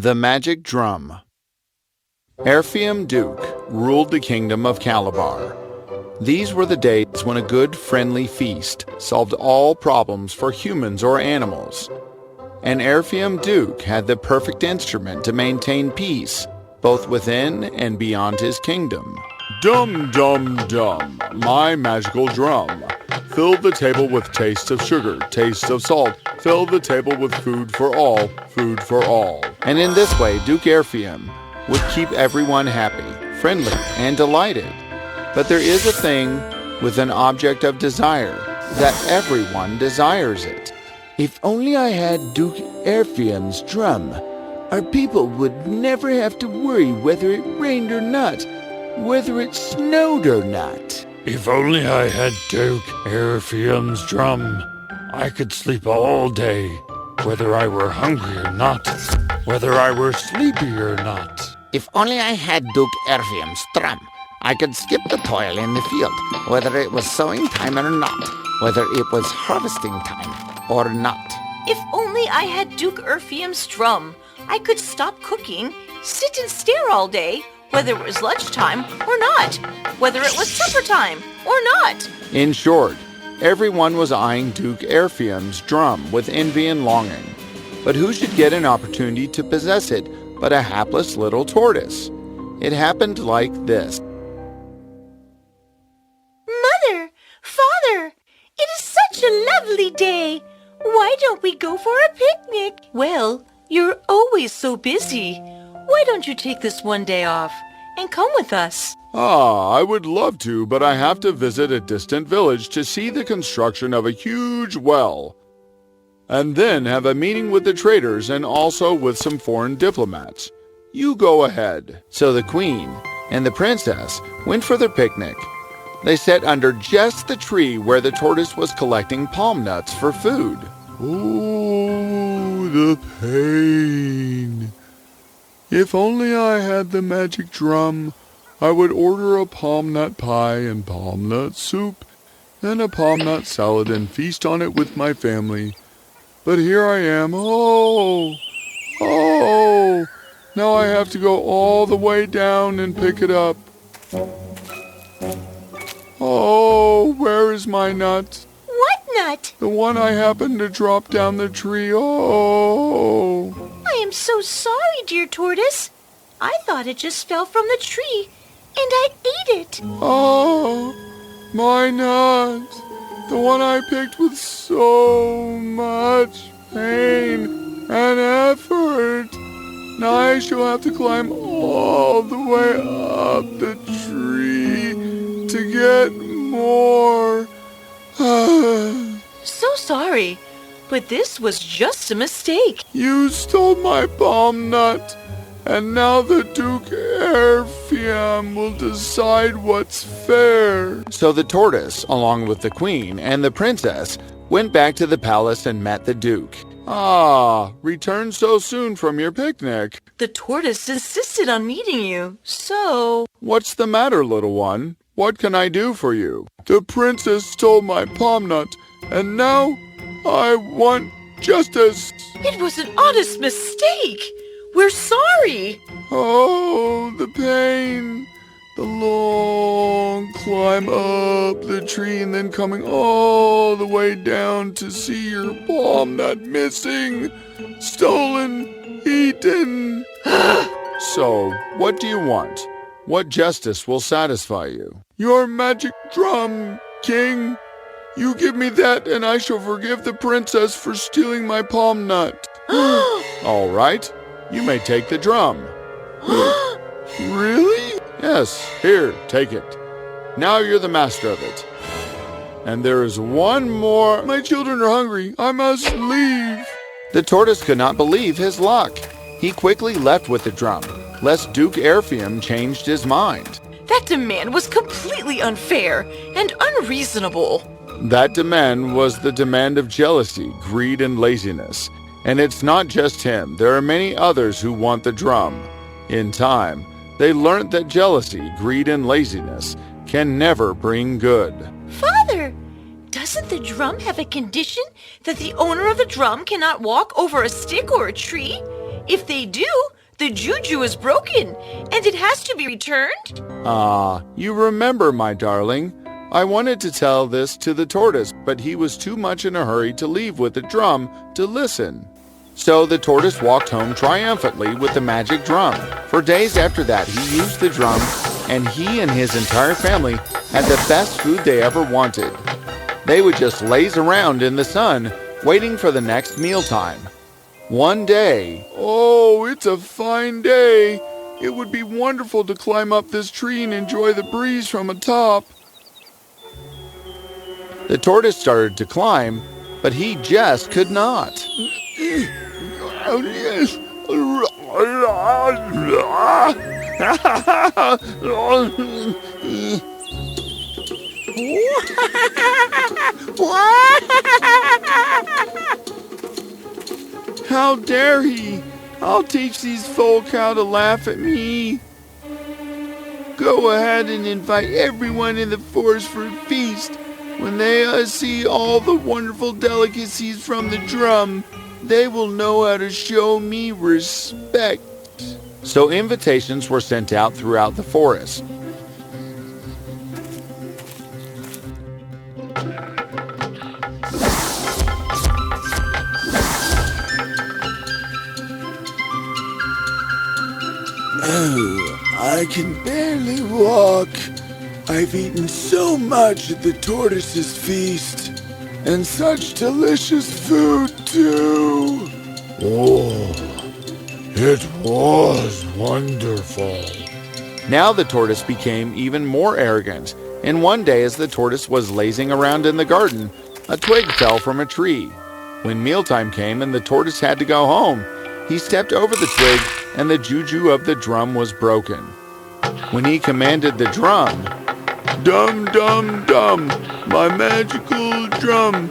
The Magic Drum. Erfiam Duke ruled the kingdom of Calabar. These were the days when a good, friendly feast solved all problems for humans or animals. And Erfiam Duke had the perfect instrument to maintain peace, both within and beyond his kingdom. Dum, dum, dum, my magical drum. Fill the table with taste of sugar, taste of salt. Fill the table with food for all, food for all. And in this way, Duke Erfiam would keep everyone happy, friendly, and delighted. But there is a thing with an object of desire, that everyone desires it. If only I had Duke Erfiam's drum, our people would never have to worry whether it rained or not, whether it snowed or not. If only I had Duke Erfiam's drum, I could sleep all day, whether I were hungry or not, whether I were sleepy or not. If only I had Duke Erfiam's drum, I could skip the toil in the field, whether it was sowing time or not, whether it was harvesting time or not. If only I had Duke Erfiam's drum, I could stop cooking, sit and stare all day, whether it was lunchtime or not, whether it was supper time or not. In short, everyone was eyeing Duke Erfiam's drum with envy and longing. But who should get an opportunity to possess it but a hapless little tortoise? It happened like this. Mother, Father, it is such a lovely day. Why don't we go for a picnic? Well, you're always so busy. Why don't you take this one day off and come with us? I would love to, but I have to visit a distant village to see the construction of a huge well, and then have a meeting with the traders and also with some foreign diplomats. You go ahead. So the queen and the princess went for their picnic. They sat under just the tree where the tortoise was collecting palm nuts for food. Oh, the pain. If only I had the magic drum, I would order a palm nut pie and palm nut soup, then a palm nut salad and feast on it with my family. But here I am. Oh, now I have to go all the way down and pick it up. Oh, where is my nut? What nut? The one I happened to drop down the tree. Oh. I am so sorry, dear tortoise. I thought it just fell from the tree, and I ate it. Oh, my nut. The one I picked with so much pain and effort. Now I shall have to climb all the way up the tree to get more. So sorry, but this was just a mistake. You stole my palm nut, and now the Duke Erfiam will decide what's fair. So the tortoise, along with the queen and the princess, went back to the palace and met the duke. Returned so soon from your picnic. The tortoise insisted on meeting you, so... What's the matter, little one? What can I do for you? The princess stole my palm nut, and now I want justice. It was an honest mistake. We're sorry. Oh, the pain. The long climb up the tree and then coming all the way down to see your palm nut missing, stolen, eaten. So, what do you want? What justice will satisfy you? Your magic drum, king. You give me that and I shall forgive the princess for stealing my palm nut. All right, you may take the drum. Really? Yes, here, take it. Now you're the master of it. And there is one more. My children are hungry. I must leave. The tortoise could not believe his luck. He quickly left with the drum, lest Duke Erfiam changed his mind. That demand was completely unfair and unreasonable. That demand was the demand of jealousy, greed, and laziness. And it's not just him. There are many others who want the drum. In time, they learned that jealousy, greed, and laziness can never bring good. Father, doesn't the drum have a condition that the owner of the drum cannot walk over a stick or a tree? If they do, the juju is broken, and it has to be returned. You remember, my darling. I wanted to tell this to the tortoise, but he was too much in a hurry to leave with the drum to listen. So the tortoise walked home triumphantly with the magic drum. For days after that, he used the drum, and he and his entire family had the best food they ever wanted. They would just laze around in the sun, waiting for the next mealtime. One day, Oh, it's a fine day. It would be wonderful to climb up this tree and enjoy the breeze from atop. the tortoise started to climb, but he just could not. How dare he? I'll teach these folk how to laugh at me. Go ahead and invite everyone in the forest for a feast. When they see all the wonderful delicacies from the drum, they will know how to show me respect. So invitations were sent out throughout the forest. Oh, I can barely walk. I've eaten so much at the tortoise's feast. And such delicious food, too. Oh, it was wonderful. Now the tortoise became even more arrogant, and one day as the tortoise was lazing around in the garden, a twig fell from a tree. When mealtime came and the tortoise had to go home, he stepped over the twig and the juju of the drum was broken. When he commanded the drum, Dum, dum, dum, my magical drum.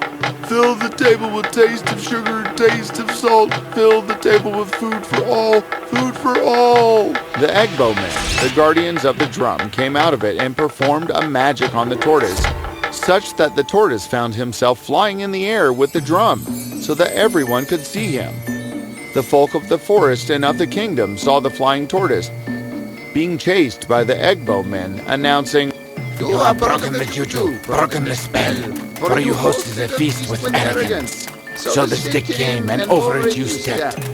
Fill the table with taste of sugar, taste of salt. Fill the table with food for all, food for all. the Egbo men, the guardians of the drum, came out of it and performed a magic on the tortoise, such that the tortoise found himself flying in the air with the drum, so that everyone could see him. The folk of the forest and of the kingdom saw the flying tortoise being chased by the Egbo men, announcing, You have broken the juju, broken the spell, for you hosted a feast with arrogance. So the stick came and over it you stepped.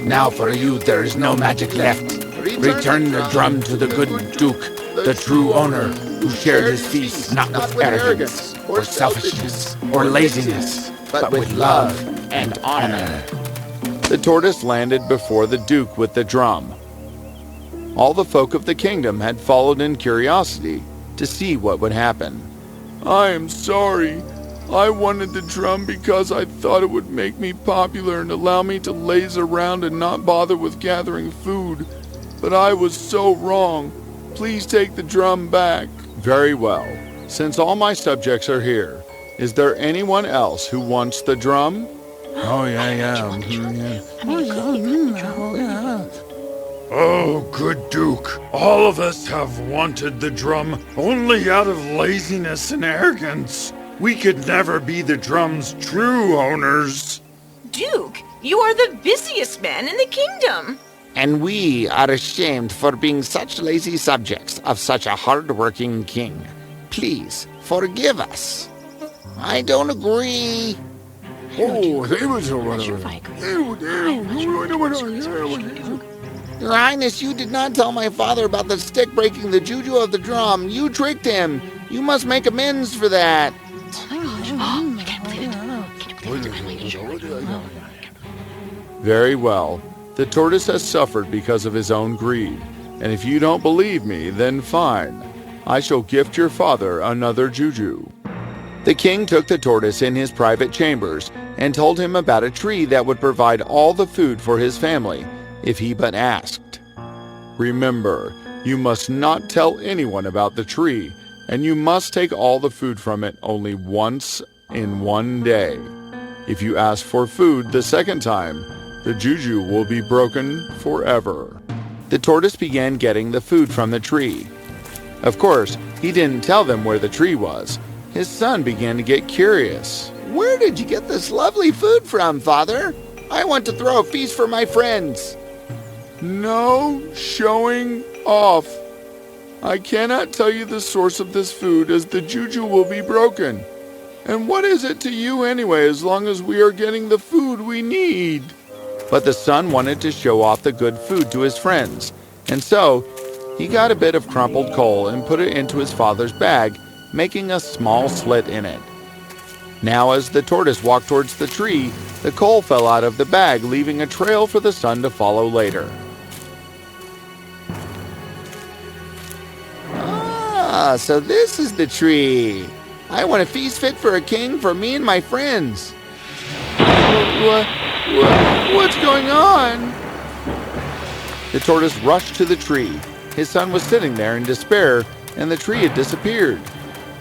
Now for you there is no magic left. Return the drum to the good duke, the true owner, who shared his feast not with arrogance, or selfishness, or laziness, but with love and honor. The tortoise landed before the duke with the drum. All the folk of the kingdom had followed in curiosity to see what would happen. I am sorry. I wanted the drum because I thought it would make me popular and allow me to laze around and not bother with gathering food. But I was so wrong. Please take the drum back. Very well. Since all my subjects are here, is there anyone else who wants the drum? Oh, yeah. Oh, good Duke, all of us have wanted the drum only out of laziness and arrogance. We could never be the drum's true owners. Duke, you are the busiest man in the kingdom. And we are ashamed for being such lazy subjects of such a hard-working king. Please, forgive us. I don't agree. Your Highness, you did not tell my father about the stick breaking the juju of the drum. You tricked him. You must make amends for that. Very well. The tortoise has suffered because of his own greed. And if you don't believe me, then fine. I shall gift your father another juju. The king took the tortoise in his private chambers and told him about a tree that would provide all the food for his family, if he but asked. Remember, you must not tell anyone about the tree, and you must take all the food from it only once in one day. If you ask for food the second time, the juju will be broken forever. The tortoise began getting the food from the tree. Of course, he didn't tell them where the tree was. His son began to get curious. Where did you get this lovely food from, Father? I want to throw a feast for my friends. No showing off. I cannot tell you the source of this food, as the juju will be broken. And what is it to you anyway, as long as we are getting the food we need? But the son wanted to show off the good food to his friends, and so he got a bit of crumpled coal and put it into his father's bag, making a small slit in it. Now as the tortoise walked towards the tree, the coal fell out of the bag, leaving a trail for the son to follow later. Ah, so this is the tree. I want a feast fit for a king for me and my friends. What's going on? The tortoise rushed to the tree. His son was sitting there in despair, and the tree had disappeared.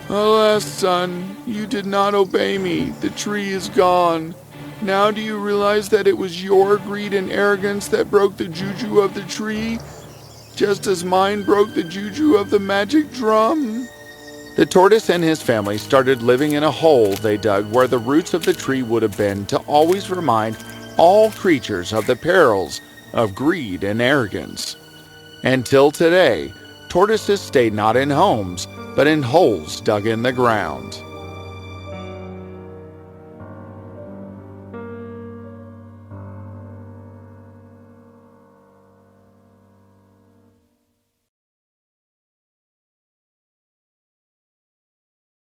Alas, son, you did not obey me. The tree is gone. Now do you realize that it was your greed and arrogance that broke the juju of the tree, just as mine broke the juju of the magic drum? The tortoise and his family started living in a hole they dug where the roots of the tree would have been, to always remind all creatures of the perils of greed and arrogance. Until today, tortoises stay not in homes, but in holes dug in the ground.